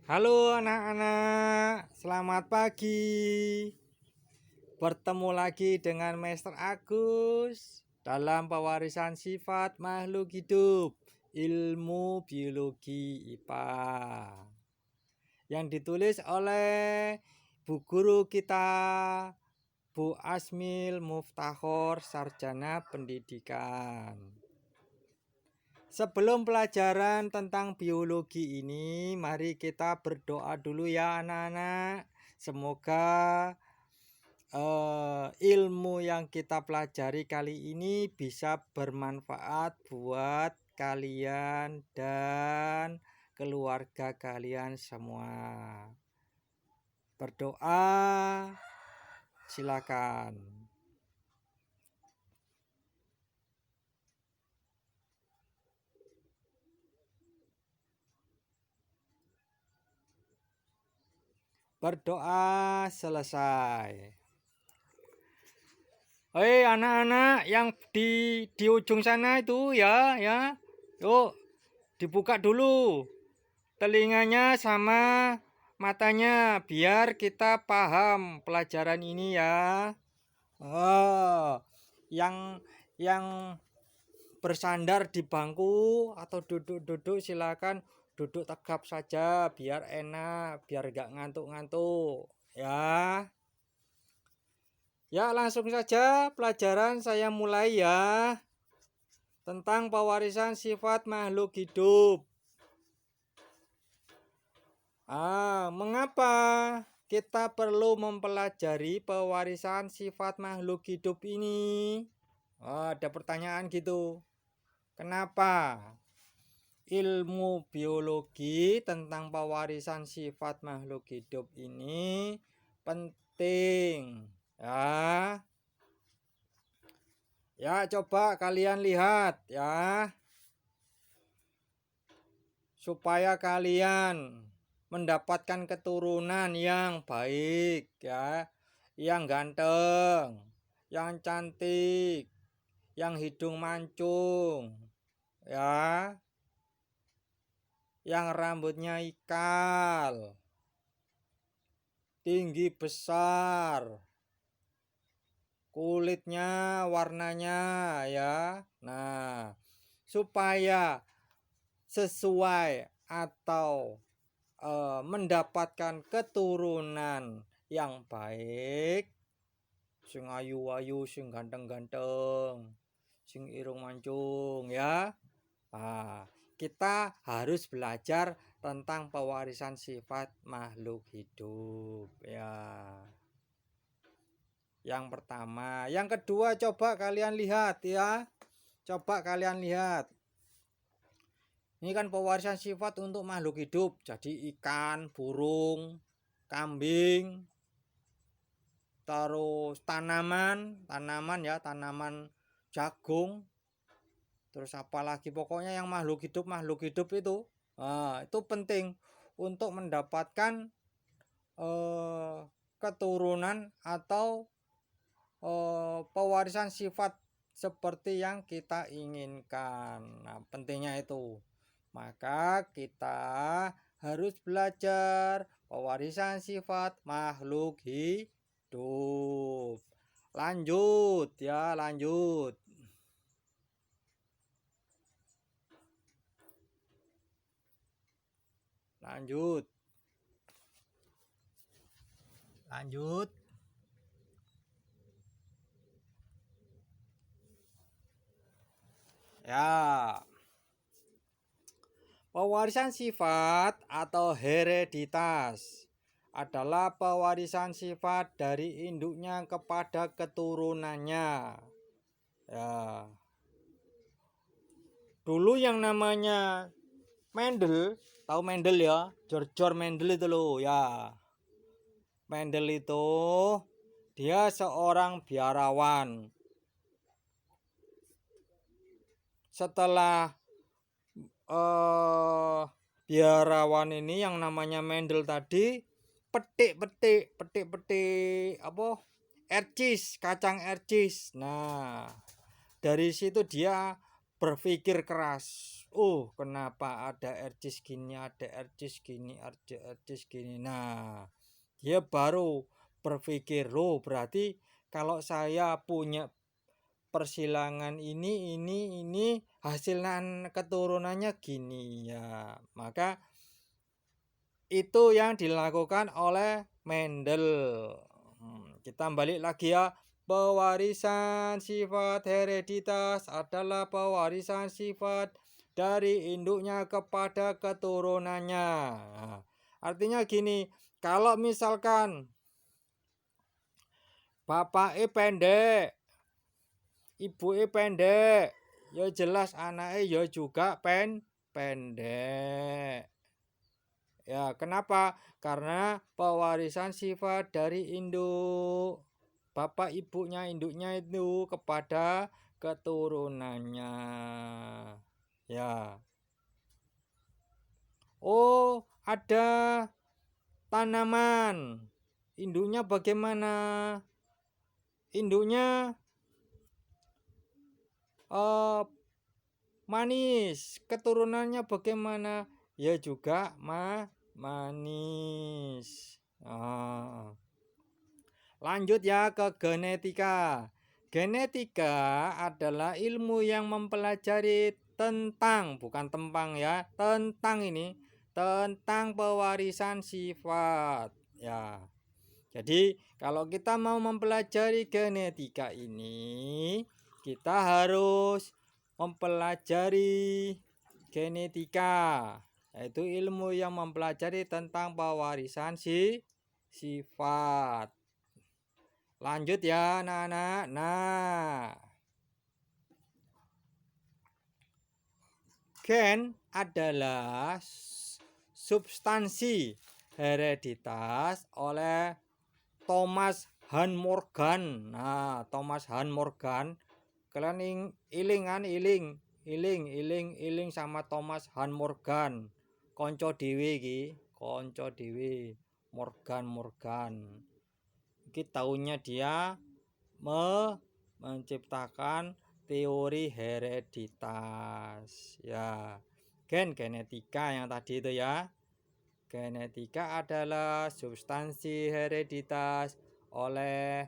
Halo anak-anak, selamat pagi. Bertemu lagi dengan Master Agus dalam pewarisan sifat makhluk hidup, ilmu biologi IPA. Yang ditulis oleh Bu Guru kita, Bu Asmil Muftahor, Sarjana Pendidikan. Sebelum pelajaran tentang biologi ini, mari kita berdoa dulu ya anak-anak. Semoga ilmu yang kita pelajari kali ini bisa bermanfaat buat kalian dan keluarga kalian semua. Berdoa, silakan. Berdoa selesai. Hei anak-anak yang di ujung sana itu ya. Yuk dibuka dulu telinganya sama matanya biar kita paham pelajaran ini ya. Oh, yang bersandar di bangku atau duduk-duduk silakan duduk tegap saja biar enak, biar gak ngantuk-ngantuk ya. Ya, langsung saja pelajaran saya mulai ya. Tentang pewarisan sifat makhluk hidup. Mengapa kita perlu mempelajari pewarisan sifat makhluk hidup ini? Ada pertanyaan gitu. Kenapa? Ilmu biologi tentang pewarisan sifat makhluk hidup ini penting. Ya, coba kalian lihat ya. Supaya kalian mendapatkan keturunan yang baik ya, yang ganteng, yang cantik, yang hidung mancung ya, yang rambutnya ikal, tinggi besar, kulitnya warnanya ya. Nah, supaya sesuai atau mendapatkan keturunan yang baik, sing ayu-ayu, sing ganteng-ganteng, sing irung mancung ya. Kita harus belajar tentang pewarisan sifat makhluk hidup ya. Yang pertama, yang kedua coba kalian lihat ya. Coba kalian lihat. Ini kan pewarisan sifat untuk makhluk hidup. Jadi ikan, burung, kambing, terus tanaman ya, tanaman jagung. Terus apalagi pokoknya yang makhluk hidup itu. Itu penting untuk mendapatkan keturunan atau pewarisan sifat seperti yang kita inginkan. Nah, pentingnya itu. Maka kita harus belajar pewarisan sifat makhluk hidup. Lanjut ya, lanjut. Lanjut. Lanjut. Ya. Pewarisan sifat atau hereditas adalah pewarisan sifat dari induknya kepada keturunannya. Ya. Dulu yang namanya Mendel, tahu Mendel ya? George Mendel itu loh ya. Mendel itu dia seorang biarawan. Setelah biarawan ini yang namanya Mendel tadi petik apa ercis, kacang ercis. Nah, dari situ dia berpikir keras. Oh, kenapa ada RCS gini, ada RCS gini, ada RCS gini. Nah, dia baru berpikir, loh berarti kalau saya punya persilangan ini hasilnya keturunannya gini ya. Maka itu yang dilakukan oleh Mendel. Kita balik lagi ya. Pewarisan sifat hereditas adalah pewarisan sifat dari induknya kepada keturunannya. Nah, artinya gini, kalau misalkan bapaknya pendek, ibunya pendek, ya jelas anaknya ya juga pendek. Ya, kenapa? Karena pewarisan sifat dari induk. Bapak ibunya induknya itu kepada keturunannya. Ya. Oh, ada tanaman. Induknya bagaimana? Induknya manis. Keturunannya bagaimana? Ya juga manis. Lanjut ya ke genetika. Genetika adalah ilmu yang mempelajari tentang, bukan tentang ya, tentang ini, tentang pewarisan sifat. Ya. Jadi, kalau kita mau mempelajari genetika ini, kita harus mempelajari genetika, yaitu ilmu yang mempelajari tentang pewarisan sifat. Lanjut ya anak-anak. Nah, gen adalah substansi hereditas oleh Thomas Han Morgan. Nah, Thomas Han Morgan, kalian iling sama Thomas Han Morgan. Konco dhewe iki, konco dhewe. Morgan. Iki tahunnya dia menciptakan teori hereditas ya. Genetika yang tadi itu ya. Genetika adalah substansi hereditas oleh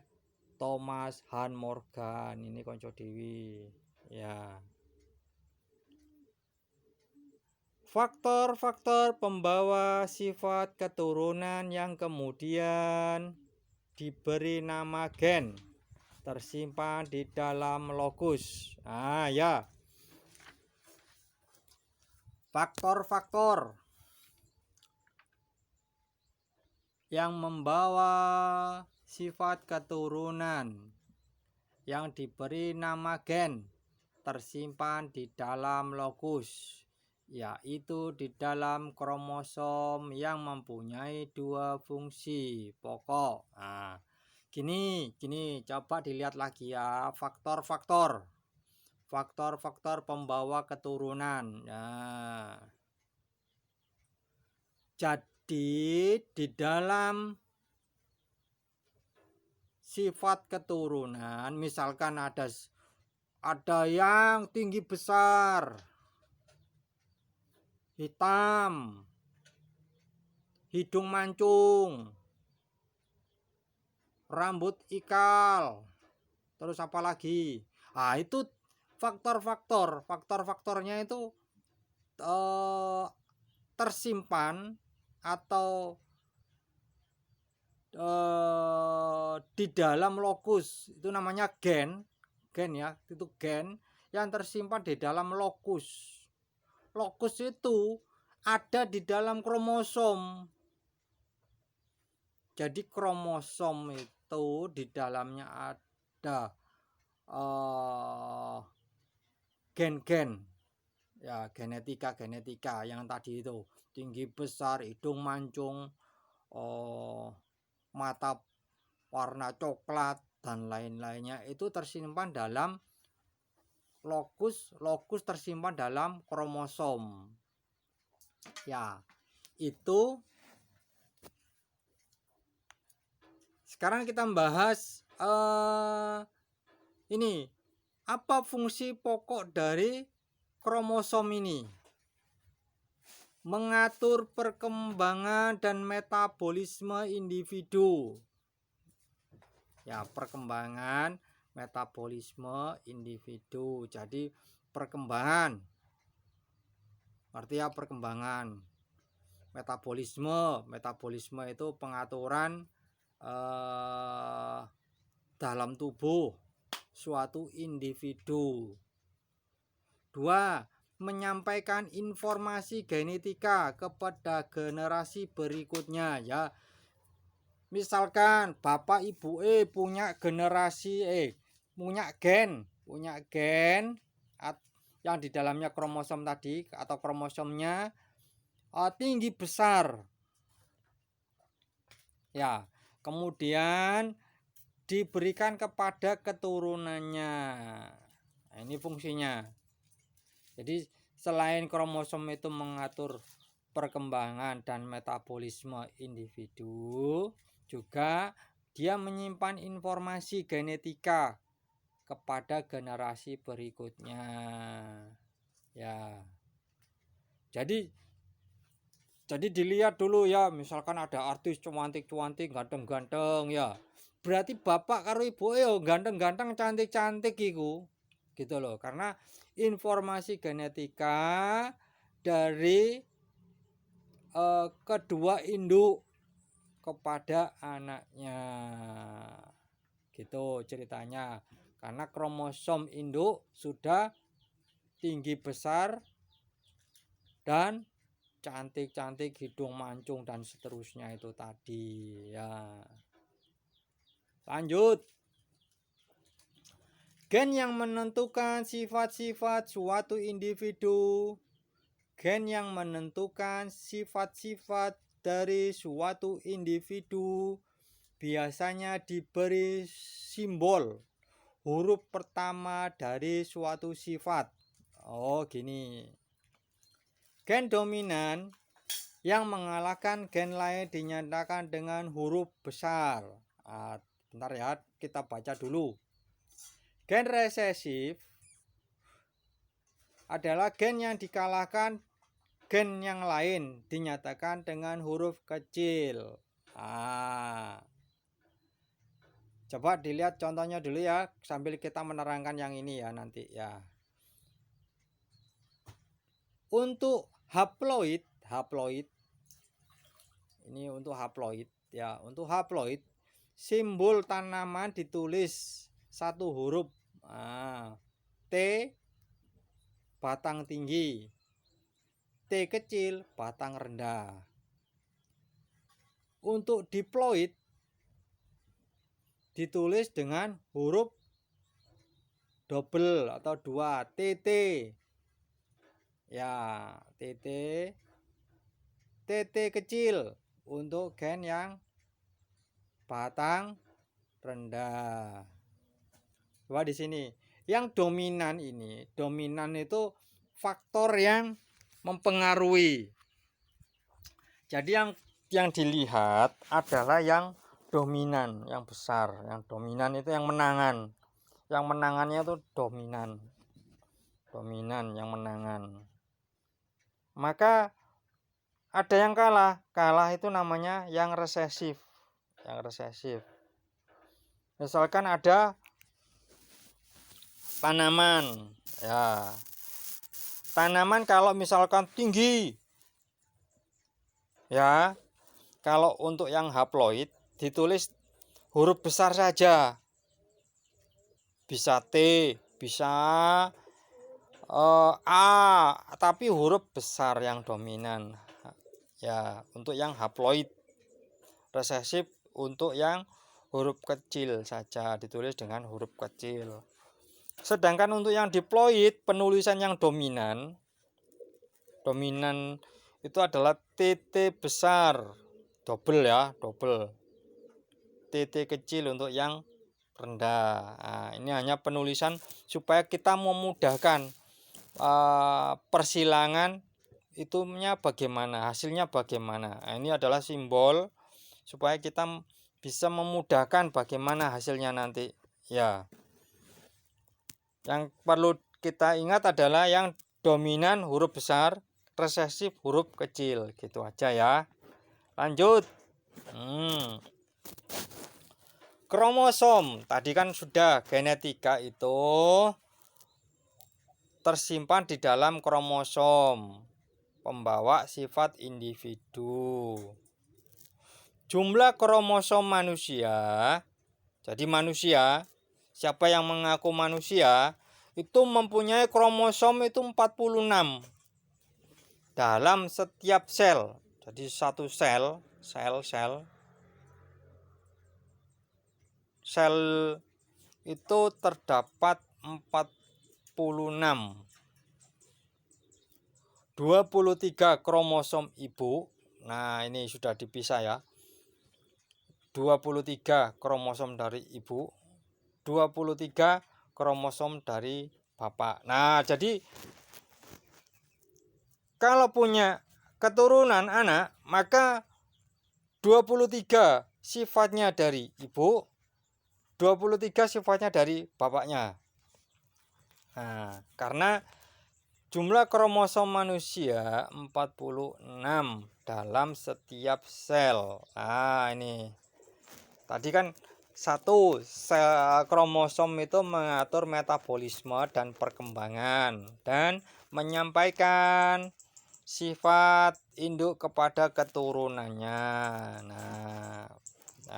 Thomas Han Morgan. Ini konco dewi ya. Faktor-faktor pembawa sifat keturunan yang kemudian diberi nama gen tersimpan di dalam lokus. Nah ya, faktor-faktor yang membawa sifat keturunan yang diberi nama gen tersimpan di dalam lokus, yaitu di dalam kromosom yang mempunyai dua fungsi pokok. Nah, gini, coba dilihat lagi ya, faktor-faktor pembawa keturunan. Nah, jadi di dalam sifat keturunan, misalkan ada yang tinggi besar, hitam, hidung mancung, rambut ikal, terus apa lagi? Ah, itu faktornya itu tersimpan atau di dalam lokus, itu namanya gen ya, itu gen yang tersimpan di dalam lokus. Lokus itu ada di dalam kromosom. Jadi kromosom itu di dalamnya ada gen-gen ya, genetika yang tadi itu, tinggi besar, hidung mancung, mata warna coklat dan lain-lainnya, itu tersimpan dalam lokus tersimpan dalam kromosom ya. Itu sekarang kita membahas ini, apa fungsi pokok dari kromosom ini mengatur perkembangan dan metabolisme individu. Ya, perkembangan metabolisme individu. Jadi perkembangan, artinya perkembangan. Metabolisme itu pengaturan dalam tubuh suatu individu. 2. Menyampaikan informasi genetika kepada generasi berikutnya, ya. Misalkan bapak ibu punya generasi punya gen yang di dalamnya kromosom tadi atau kromosomnya tinggi besar, ya, kemudian diberikan kepada keturunannya. Nah, ini fungsinya. Jadi selain kromosom itu mengatur perkembangan dan metabolisme individu, juga dia menyimpan informasi genetika kepada generasi berikutnya. Ya. Jadi dilihat dulu ya, misalkan ada artis cuantik-cuantik, ganteng-ganteng ya. Berarti bapak karo ibu ganteng-ganteng, cantik-cantik iku. Gitu loh. Karena informasi genetika dari kedua induk kepada anaknya. Gitu ceritanya. Karena kromosom induk sudah tinggi besar dan cantik-cantik, hidung mancung dan seterusnya itu tadi, ya. Lanjut. Gen yang menentukan sifat-sifat suatu individu. Gen yang menentukan sifat-sifat dari suatu individu biasanya diberi simbol huruf pertama dari suatu sifat. Oh, gini. Gen dominan yang mengalahkan gen lain dinyatakan dengan huruf besar. Bentar ya, kita baca dulu. Gen resesif adalah gen yang dikalahkan gen yang lain dinyatakan dengan huruf kecil. Coba dilihat contohnya dulu ya, sambil kita menerangkan yang ini ya nanti ya. Untuk haploid ini untuk haploid ya. Untuk haploid simbol tanaman ditulis satu huruf T batang tinggi, T kecil batang rendah. Untuk diploid ditulis dengan huruf double atau 2 TT. Ya, TT kecil untuk gen yang batang rendah. Coba di sini, yang dominan itu faktor yang mempengaruhi. Jadi yang dilihat adalah yang dominan, yang besar. Yang dominan itu yang menangan. Yang menangannya itu dominan yang menangan. Maka ada yang kalah itu namanya yang resesif. Misalkan ada tanaman, ya. Tanaman kalau misalkan tinggi, ya. Kalau untuk yang haploid ditulis huruf besar saja. Bisa T, bisa A, tapi huruf besar yang dominan. Ya, untuk yang haploid. Resesif untuk yang huruf kecil saja, ditulis dengan huruf kecil. Sedangkan untuk yang diploid, penulisan yang dominan itu adalah TT besar, double ya, double. TT kecil untuk yang rendah. Nah, ini hanya penulisan supaya kita memudahkan persilangan itunya bagaimana, hasilnya bagaimana. Nah, ini adalah simbol supaya kita bisa memudahkan bagaimana hasilnya nanti, ya. Yang perlu kita ingat adalah yang dominan huruf besar, resesif huruf kecil. Gitu aja ya. Lanjut. Kromosom. Tadi kan sudah genetika itu tersimpan di dalam kromosom, pembawa sifat individu. Jumlah kromosom manusia, jadi manusia, siapa yang mengaku manusia, itu mempunyai kromosom itu 46 dalam setiap sel. Jadi satu sel itu terdapat 46. 23 kromosom ibu. Nah, ini sudah dipisah ya. 23 kromosom dari ibu, 23 kromosom dari bapak. Nah, jadi kalau punya keturunan anak, maka 23 sifatnya dari ibu, 23 sifatnya dari bapaknya. Nah, karena jumlah kromosom manusia 46 dalam setiap sel. Nah, ini. Tadi kan satu sel kromosom itu mengatur metabolisme dan perkembangan dan menyampaikan sifat induk kepada keturunannya. Nah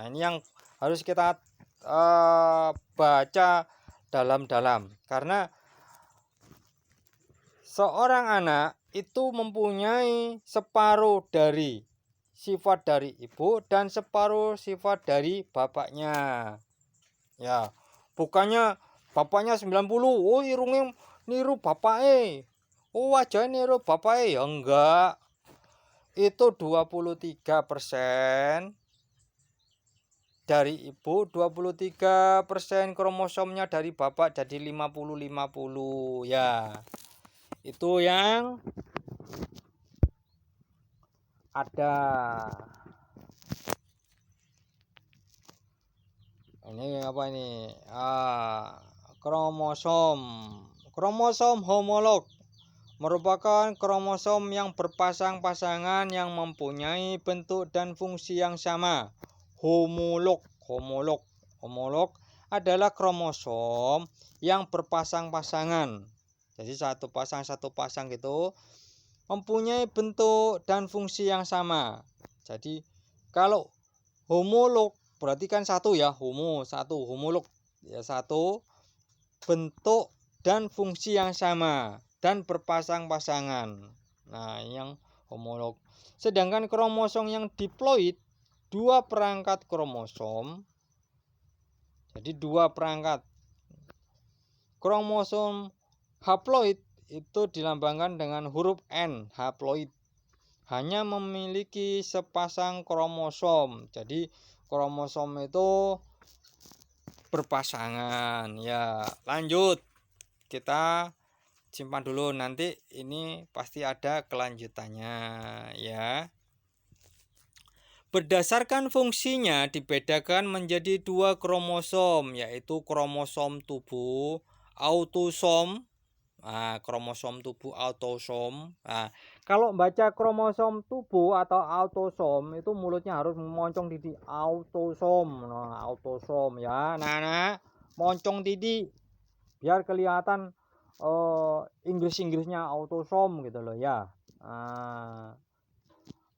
ini yang harus kita baca dalam-dalam, karena seorang anak itu mempunyai separuh dari sifat dari ibu dan separuh sifat dari bapaknya. Ya, bukannya bapaknya 90, oh irungnya niru bapaknya. Oh wajahnya niru bapaknya, ya enggak. Itu 23% dari ibu, 23% kromosomnya dari bapak, jadi 50-50 ya. Itu yang ada. Ini apa ini? Kromosom homolog merupakan kromosom yang berpasang-pasangan yang mempunyai bentuk dan fungsi yang sama. Homolog adalah kromosom yang berpasang-pasangan. Jadi satu pasang gitu mempunyai bentuk dan fungsi yang sama. Jadi kalau homolog berarti kan satu ya, homolog ya, satu bentuk dan fungsi yang sama dan berpasang-pasangan. Nah, yang homolog. Sedangkan kromosom yang diploid, dua perangkat kromosom. Jadi dua perangkat. Kromosom haploid itu dilambangkan dengan huruf N, haploid. Hanya memiliki sepasang kromosom. Jadi kromosom itu berpasangan ya. Lanjut, kita simpan dulu, nanti ini pasti ada kelanjutannya ya. Berdasarkan fungsinya dibedakan menjadi dua kromosom, yaitu kromosom tubuh autosom. Nah, kromosom tubuh autosom. Nah, kalau baca kromosom tubuh atau autosom itu mulutnya harus moncong titik, autosom. Nah, autosom ya. Nah, moncong titik biar kelihatan Inggrisnya autosom gitu loh ya. Nah,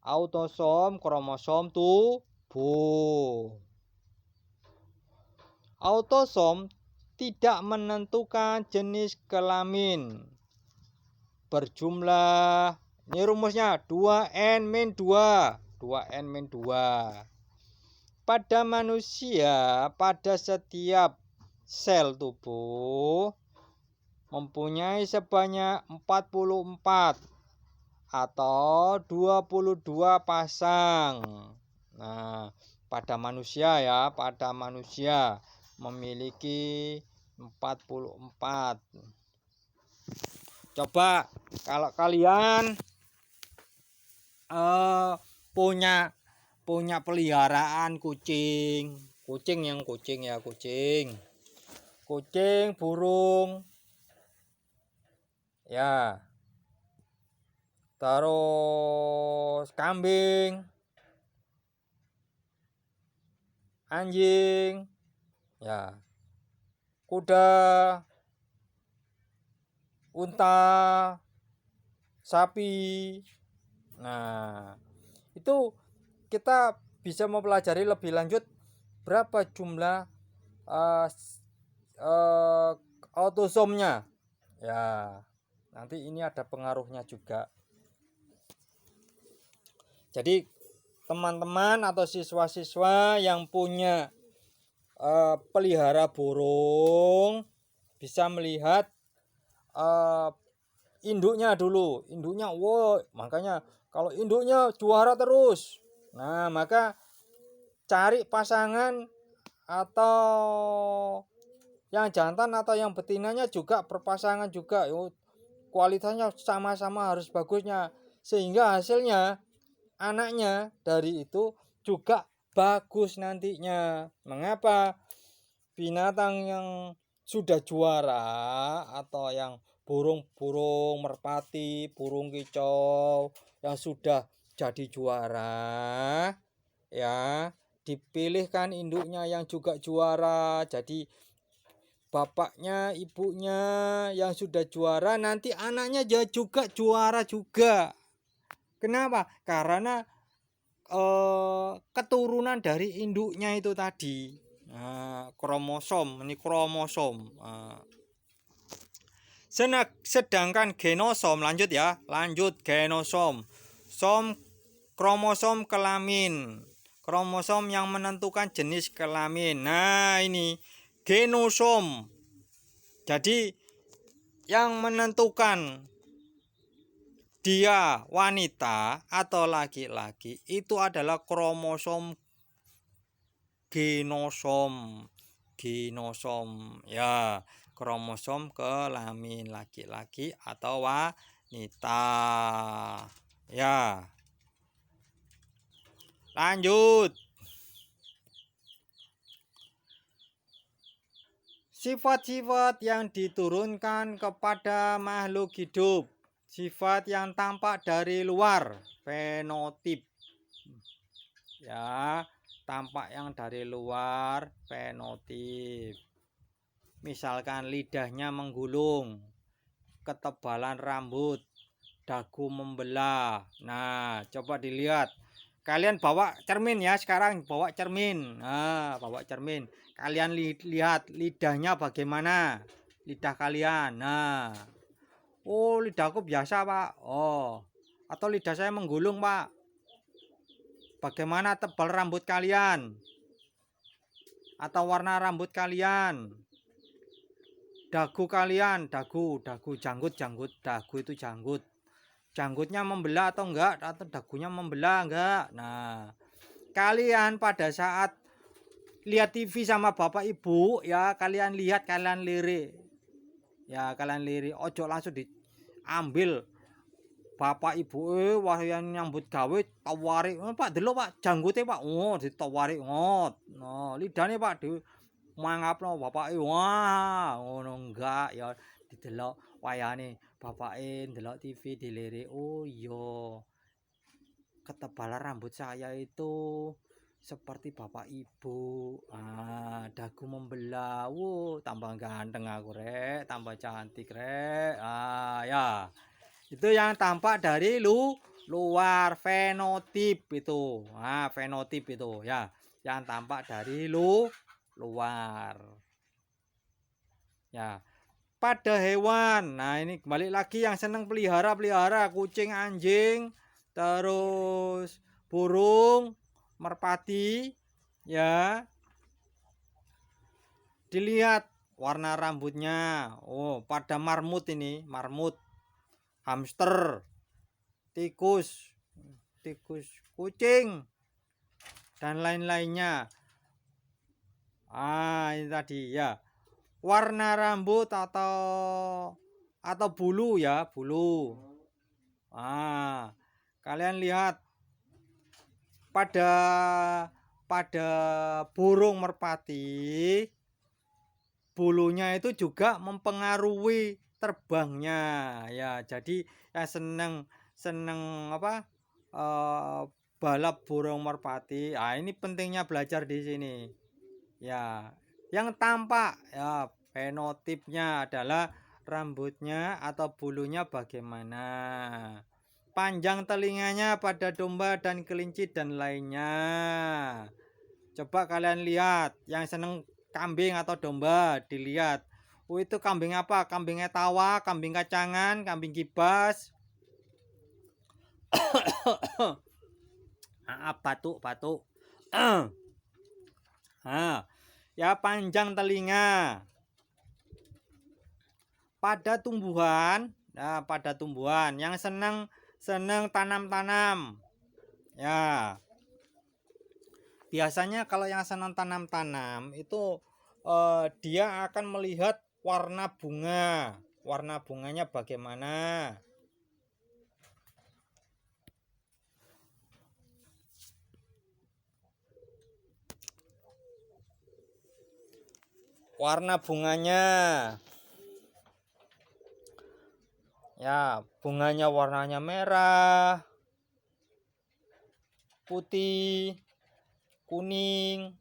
autosom kromosom tubuh. Autosom tidak menentukan jenis kelamin. Berjumlah, ini rumusnya 2n-2. 2n-2. Pada manusia, pada setiap sel tubuh mempunyai sebanyak 44 atau 22 pasang. Nah, pada manusia ya, pada manusia memiliki 44. Coba kalau kalian punya peliharaan kucing ya, kucing, burung ya. terus kambing, anjing, ya, kuda, unta, sapi. Nah, itu kita bisa mempelajari lebih lanjut berapa jumlah uh, autosomnya. Ya, nanti ini ada pengaruhnya juga. Jadi teman-teman atau siswa-siswa yang punya pelihara burung bisa melihat induknya dulu. Induknya, wow, makanya kalau induknya juara terus, nah maka cari pasangan atau yang jantan atau yang betinanya juga berpasangan juga. Kualitasnya sama-sama harus bagusnya, sehingga hasilnya anaknya dari itu juga bagus nantinya. Mengapa? Binatang yang sudah juara atau yang burung-burung merpati, burung kicau yang sudah jadi juara, ya, dipilihkan induknya yang juga juara. Jadi bapaknya, ibunya yang sudah juara, nanti anaknya juga juara juga. Kenapa? Karena keturunan dari induknya itu tadi. Kromosom, ini kromosom. Sedangkan genosom, lanjut ya, lanjut genosom. Kromosom kelamin. Kromosom yang menentukan jenis kelamin. Nah, ini genosom. Jadi yang menentukan dia wanita atau laki-laki itu adalah kromosom genosom. Genosom, ya, kromosom kelamin laki-laki atau wanita. Ya. Lanjut. Sifat-sifat yang diturunkan kepada makhluk hidup. Sifat yang tampak dari luar, fenotip. Ya, tampak yang dari luar, fenotip. Misalkan lidahnya menggulung, ketebalan rambut, dagu membelah. Nah, coba dilihat. Kalian bawa cermin ya, sekarang bawa cermin. Nah, bawa cermin. Kalian lihat lidahnya bagaimana? Lidah kalian. Nah, oh, lidahku biasa, Pak. Oh, atau lidah saya menggulung, Pak. Bagaimana tebal rambut kalian? Atau warna rambut kalian? Dagu kalian, dagu, janggut, dagu itu janggut. Janggutnya membelah atau enggak? Atau dagunya membelah enggak? Nah, kalian pada saat lihat TV sama bapak ibu, ya, kalian lihat, kalian lirik. Ya, kalian lirik, ojo langsung diambil bapak ibu wah yang nyambut gawe tawarik, Pak delok Pak janggute Pak, oh ditawarik ngot. No, lidahnya Pak di mangapno bapake, wah ngono enggak ya, didelok wayane bapake ndelok TV dilirik, oh iya ketebalan rambut saya itu seperti bapak ibu. Dagu membelah, tambah ganteng aku rek, tambah cantik rek. Ya, itu yang tampak dari luar, fenotip itu. Fenotip itu ya, yang tampak dari luar. Ya, pada hewan. Nah, ini kembali lagi yang seneng pelihara kucing, anjing, terus burung, merpati, ya. Dilihat warna rambutnya. Oh, pada marmut ini, marmut, hamster, tikus, kucing, dan lain-lainnya. Ini tadi ya. Warna rambut atau bulu ya, bulu. Kalian lihat pada burung merpati, bulunya itu juga mempengaruhi terbangnya ya. Jadi yang senang seneng apa? Balap burung merpati. Ah, ini pentingnya belajar di sini. Ya, yang tampak ya fenotipnya adalah rambutnya atau bulunya bagaimana. Panjang telinganya pada domba dan kelinci dan lainnya. Coba kalian lihat, yang seneng kambing atau domba dilihat. Oh, itu kambing apa? Kambingnya tawa, kambing kacangan, kambing kibas. Batuk, batuk. Nah, ya panjang telinga. Pada tumbuhan, nah pada tumbuhan yang seneng tanam-tanam. Ya. Biasanya kalau yang senang tanam-tanam itu dia akan melihat warna bunga. Warna bunganya bagaimana? Warna bunganya. Ya, bunganya warnanya merah, putih, kuning,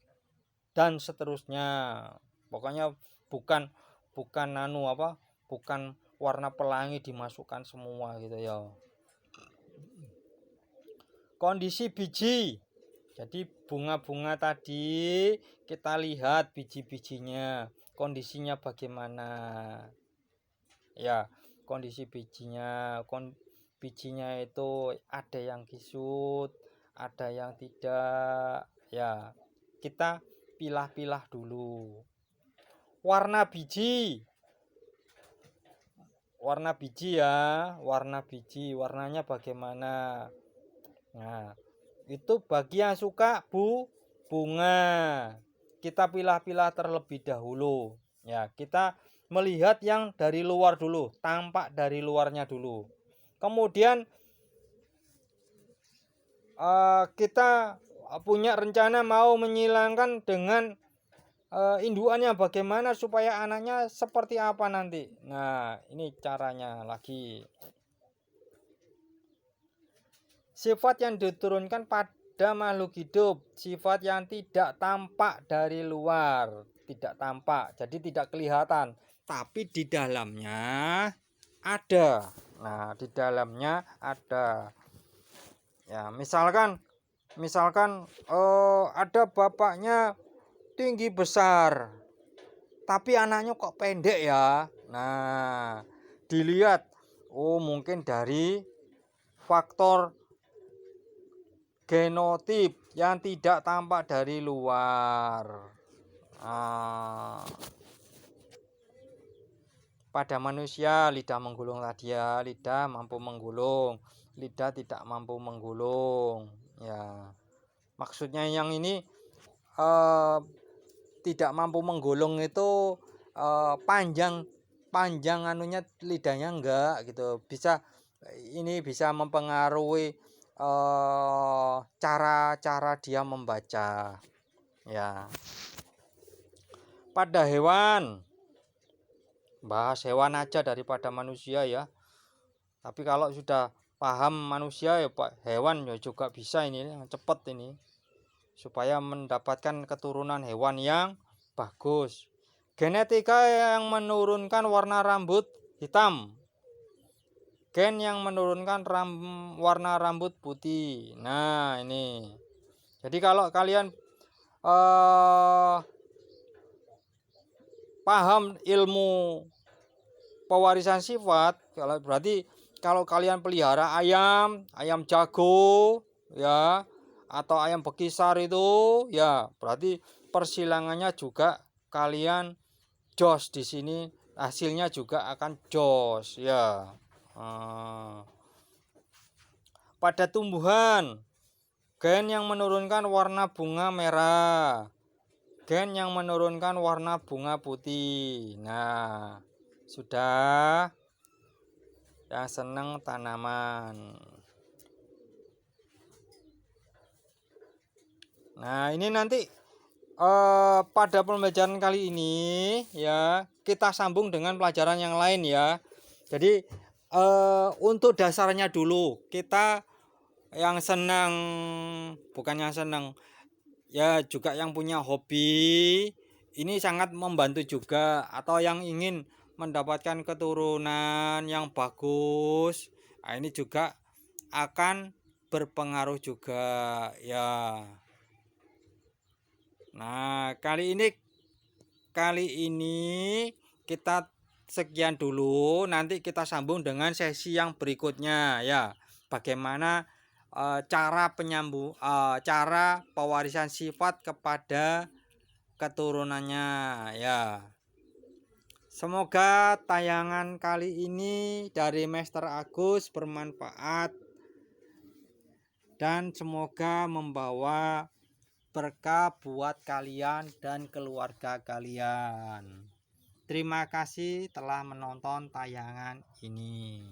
dan seterusnya. Pokoknya bukan bukan warna pelangi dimasukkan semua gitu ya. Kondisi biji. Jadi bunga-bunga tadi kita lihat biji-bijinya, kondisinya bagaimana. Ya, kondisi bijinya, bijinya itu ada yang kisut, ada yang tidak. Ya, kita pilah-pilah dulu. Warna biji. Warna biji ya, warna biji, warnanya bagaimana. Nah, itu bagi yang suka bunga. Kita pilah-pilah terlebih dahulu. Ya, kita melihat yang dari luar dulu, tampak dari luarnya dulu. Kemudian kita punya rencana mau menyilangkan dengan indukannya bagaimana supaya anaknya seperti apa nanti. Nah, ini caranya lagi. Sifat yang diturunkan pada makhluk hidup, sifat yang tidak tampak dari luar, tidak tampak, jadi tidak kelihatan, tapi di dalamnya ada. Nah, di dalamnya ada. Ya, misalkan ada bapaknya tinggi besar, tapi anaknya kok pendek ya. Nah, dilihat, oh mungkin dari faktor genotip yang tidak tampak dari luar. Pada manusia lidah menggulung tadi ya, lidah mampu menggulung, lidah tidak mampu menggulung. Ya, maksudnya yang ini tidak mampu menggulung itu panjang anunya lidahnya enggak gitu. Ini bisa mempengaruhi cara dia membaca. Ya. Pada hewan, bahas hewan aja daripada manusia ya. Tapi kalau sudah paham manusia ya Pak, hewan ya juga bisa ini cepat ini. Supaya mendapatkan keturunan hewan yang bagus. Genetika yang menurunkan warna rambut hitam. Gen yang menurunkan warna rambut putih. Nah, ini. Jadi kalau kalian paham ilmu pewarisan sifat, berarti kalau kalian pelihara ayam jago ya, atau ayam bekisar itu ya, berarti persilangannya juga kalian jos di sini, hasilnya juga akan jos ya. Pada tumbuhan, gen yang menurunkan warna bunga merah, gen yang menurunkan warna bunga putih. Nah, sudah yang senang tanaman. Nah, ini nanti pada pembelajaran kali ini ya, kita sambung dengan pelajaran yang lain ya. Jadi Untuk dasarnya dulu kita yang senang, bukan yang senang, ya juga yang punya hobi, ini sangat membantu juga, atau yang ingin mendapatkan keturunan yang bagus, nah ini juga akan berpengaruh juga ya. Nah, kali ini kita sekian dulu, nanti kita sambung dengan sesi yang berikutnya ya. Bagaimana cara pewarisan sifat kepada keturunannya ya. Semoga tayangan kali ini dari Master Agus bermanfaat dan semoga membawa berkah buat kalian dan keluarga kalian. Terima kasih telah menonton tayangan ini.